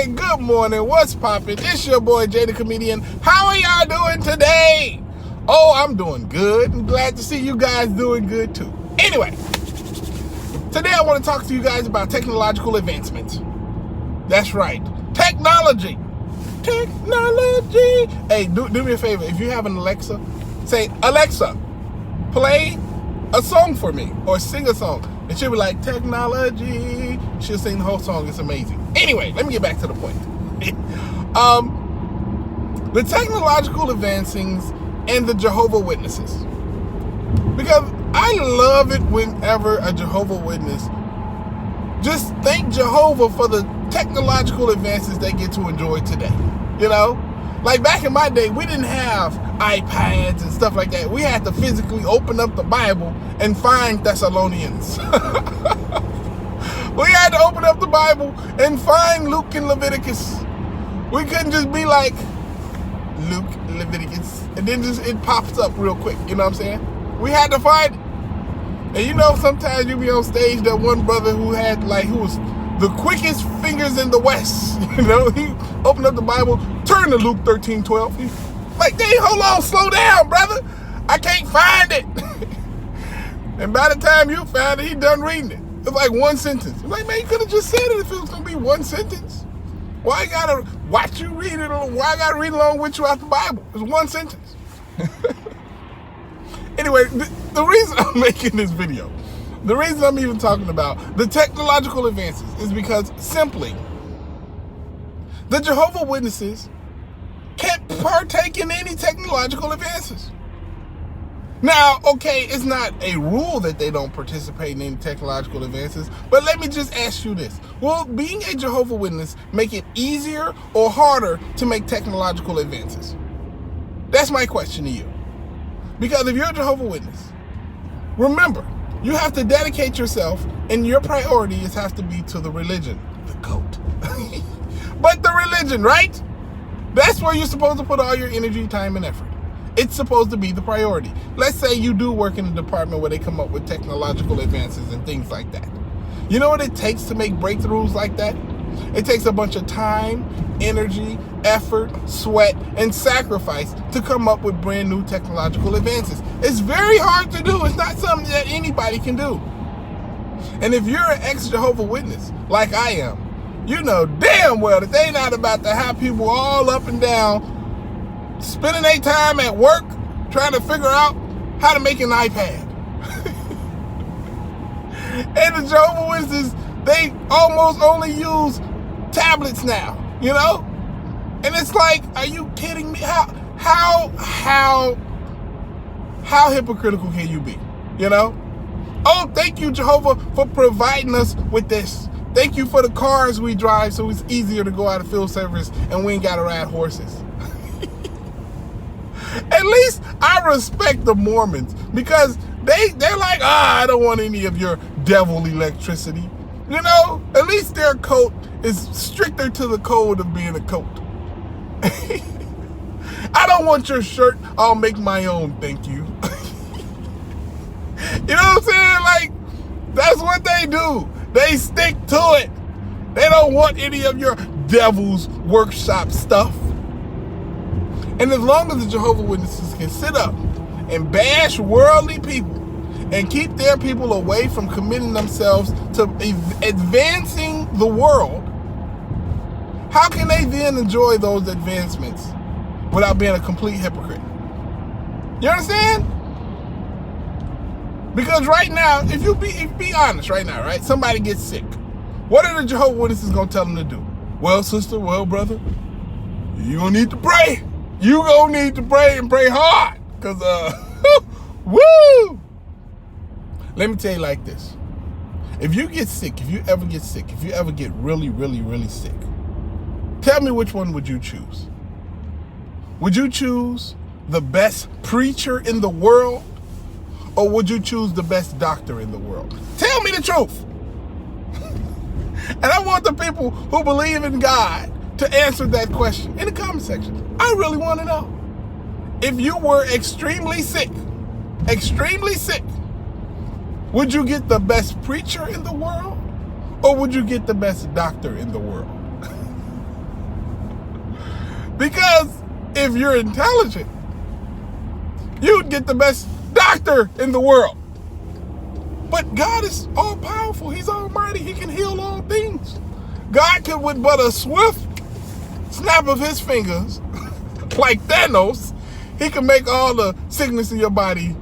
Hey, good morning. What's poppin'? It's your boy Jay the Comedian. How are y'all doing today? Oh, I'm doing good. I'm glad to see you guys doing good too. Anyway, today I want to talk to you guys about technological advancements. That's right. Technology. Technology. Hey, do me a favor. If you have an Alexa, say, Alexa, play a song for me or sing a song. And she'll be like, technology. She'll sing the whole song. It's amazing. Anyway, let me get back to the point. The technological advancings and the Jehovah Witnesses. Because I love it whenever a Jehovah Witness just thank Jehovah for the technological advances they get to enjoy today. You know? Like back in my day, we didn't have iPads and stuff like that. We had to physically open up the Bible and find Thessalonians. We had to open up the Bible and find Luke and Leviticus. We couldn't just be like, Luke, Leviticus, and then just it pops up real quick. You know what I'm saying? We had to find it. And you know, sometimes you be on stage, that one brother who was the quickest fingers in the West. You know, he opened up the Bible, turned to Luke 13:12. He's like, dang, hold on, slow down, brother. I can't find it. And by the time you found it, he done reading it. It's like one sentence. It's like, man, you could have just said it if it was going to be one sentence. Why I got to watch you read it, or why I got to read along with you out the Bible? It's one sentence. Anyway, the reason I'm making this video, the reason I'm even talking about the technological advances is because simply the Jehovah Witnesses can't partake in any technological advances. Now, okay, it's not a rule that they don't participate in any technological advances, but let me just ask you this. Will being a Jehovah Witness make it easier or harder to make technological advances? That's my question to you. Because if you're a Jehovah Witness, remember, you have to dedicate yourself, and your priority has to be to the religion, the cult. But the religion, right? That's where you're supposed to put all your energy, time, and effort. It's supposed to be the priority. Let's say you do work in a department where they come up with technological advances and things like that. You know what it takes to make breakthroughs like that? It takes a bunch of time, energy, effort, sweat, and sacrifice to come up with brand new technological advances. It's very hard to do. It's not something that anybody can do. And if you're an ex-Jehovah Witness, like I am, you know damn well that they not about to have people all up and down spending their time at work trying to figure out how to make an iPad. And the Jehovah Witnesses, they almost only use tablets now, you know? And it's like, are you kidding me? How hypocritical can you be, you know? Oh, thank you, Jehovah, for providing us with this. Thank you for the cars we drive so it's easier to go out of field service and we ain't got to ride horses. At least I respect the Mormons because they're like, I don't want any of your devil electricity. You know, at least their cult is stricter to the code of being a cult. I don't want your shirt. I'll make my own, thank you. You know what I'm saying? Like, that's what they do. They stick to it. They don't want any of your devil's workshop stuff. And as long as the Jehovah Witnesses can sit up and bash worldly people and keep their people away from committing themselves to advancing the world, how can they then enjoy those advancements without being a complete hypocrite? You understand? Because right now, if you be honest right now, right? Somebody gets sick. What are the Jehovah Witnesses going to tell them to do? Well, sister, well, brother, you're going to need to pray. You gonna need to pray and pray hard. Because, woo! Let me tell you like this. If you get sick, if you ever get sick, if you ever get really, really, really sick, tell me which one would you choose? Would you choose the best preacher in the world? Or would you choose the best doctor in the world? Tell me the truth. And I want the people who believe in God to answer that question in the comment section. I really want to know. If you were extremely sick, would you get the best preacher in the world? Or would you get the best doctor in the world? Because if you're intelligent, you'd get the best doctor in the world. But God is all powerful. He's almighty. He can heal all things. God can, with but a swift snap of his fingers, like Thanos, he can make all the sickness in your body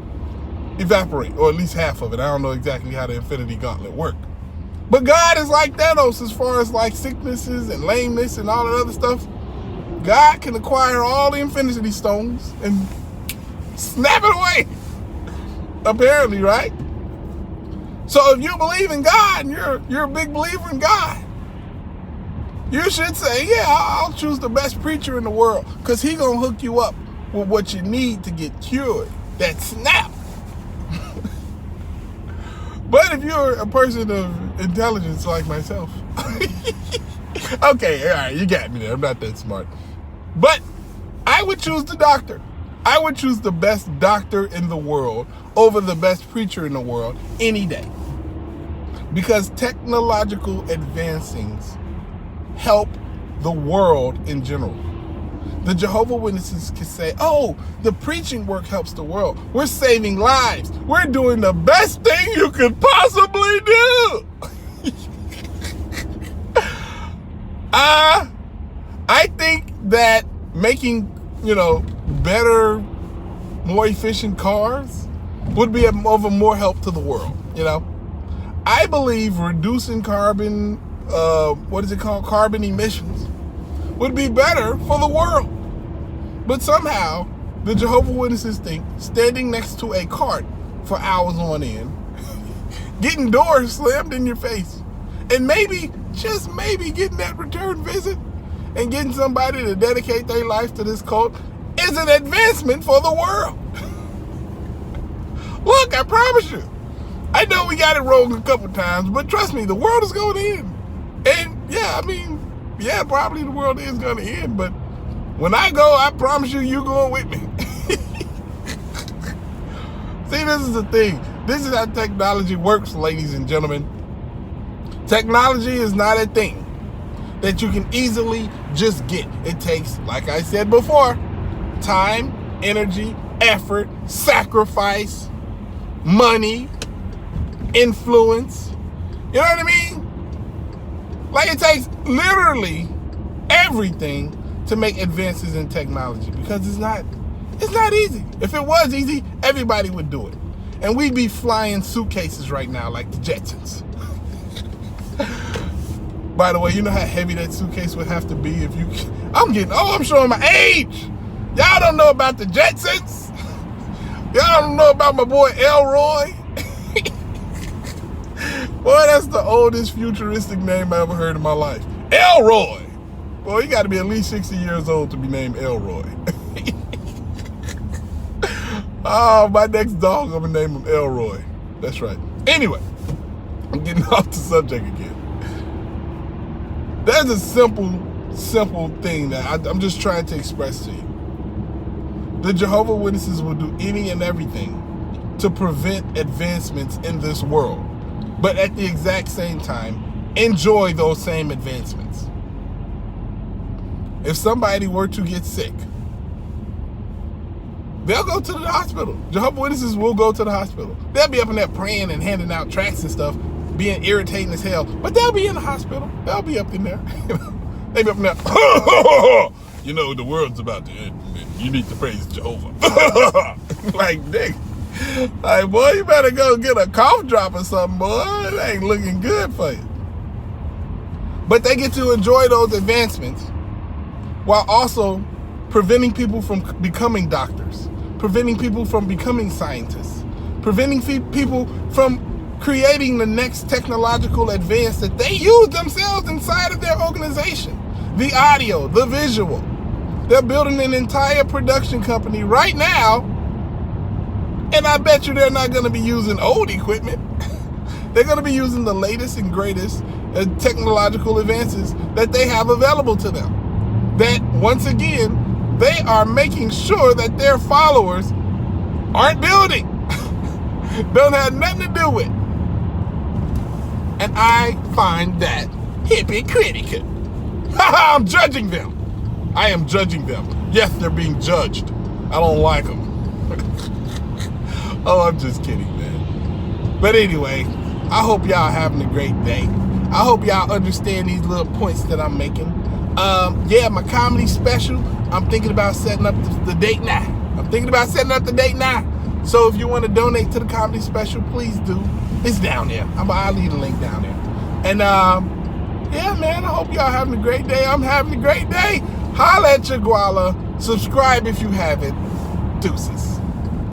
evaporate, or at least half of it. I don't know exactly how the Infinity Gauntlet worked. But God is like Thanos as far as like sicknesses and lameness and all that other stuff. God can acquire all the Infinity Stones and snap it away. Apparently, right? So if you believe in God and you're a big believer in God, you should say, yeah, I'll choose the best preacher in the world, because he gonna hook you up with what you need to get cured. That snap. But if you're a person of intelligence like myself, okay, all right, you got me there. I'm not that smart. But I would choose the doctor. I would choose the best doctor in the world over the best preacher in the world any day. Because technological advancings help the world in general. The Jehovah Witnesses can say, oh, the preaching work helps the world. We're saving lives. We're doing the best thing you could possibly do. I think that making, better, more efficient cars would be of a more help to the world, I believe reducing carbon, carbon emissions would be better for the world. But somehow, the Jehovah Witnesses think standing next to a cart for hours on end, getting doors slammed in your face, and maybe, just maybe, getting that return visit and getting somebody to dedicate their life to this cult is an advancement for the world. Look, I promise you, I know we got it wrong a couple times, but trust me, the world is going to end. And probably the world is going to end, but when I go, I promise you're going with me. See, this is the thing. This is how technology works, ladies and gentlemen. Technology is not a thing that you can easily just get. It takes, like I said before, time, energy, effort, sacrifice, money, influence. You know what I mean? Like, it takes literally everything to make advances in technology, because it's not easy. If it was easy, everybody would do it. And we'd be flying suitcases right now like the Jetsons. By the way, you know how heavy that suitcase would have to be if you... I'm showing my age. Y'all don't know about the Jetsons. Y'all don't know about my boy Elroy. Boy, that's the oldest futuristic name I ever heard in my life. Elroy. Boy, you got to be at least 60 years old to be named Elroy. Oh, my next dog, I'm going to name him Elroy. That's right. Anyway, I'm getting off the subject again. There's a simple thing that I'm just trying to express to you. The Jehovah Witnesses will do any and everything to prevent advancements in this world, but at the exact same time, enjoy those same advancements. If somebody were to get sick, they'll go to the hospital. Jehovah Witnesses will go to the hospital. They'll be up in there praying and handing out tracts and stuff, being irritating as hell, but they'll be in the hospital. They'll be up in there. They'll be up in there. The world's about to end. You need to praise Jehovah. Like, Dick. Like, boy, you better go get a cough drop or something, boy. It ain't looking good for you. But they get to enjoy those advancements while also preventing people from becoming doctors, preventing people from becoming scientists, preventing people from creating the next technological advance that they use themselves inside of their organization. The audio, the visual. They're building an entire production company right now, and I bet you they're not going to be using old equipment. They're going to be using the latest and greatest technological advances that they have available to them. That, once again, they are making sure that their followers aren't building. Don't have nothing to do with. And I find that hypocritical. I'm judging them. I am judging them. Yes, they're being judged. I don't like them. Oh, I'm just kidding, man. But anyway, I hope y'all having a great day. I hope y'all understand these little points that I'm making. Yeah, my comedy special, I'm thinking about setting up the date now. So if you want to donate to the comedy special, please do. It's down there. I'll leave the link down there. And yeah, man, I hope y'all having a great day. I'm having a great day. Holla at your guala. Subscribe if you haven't. Deuces.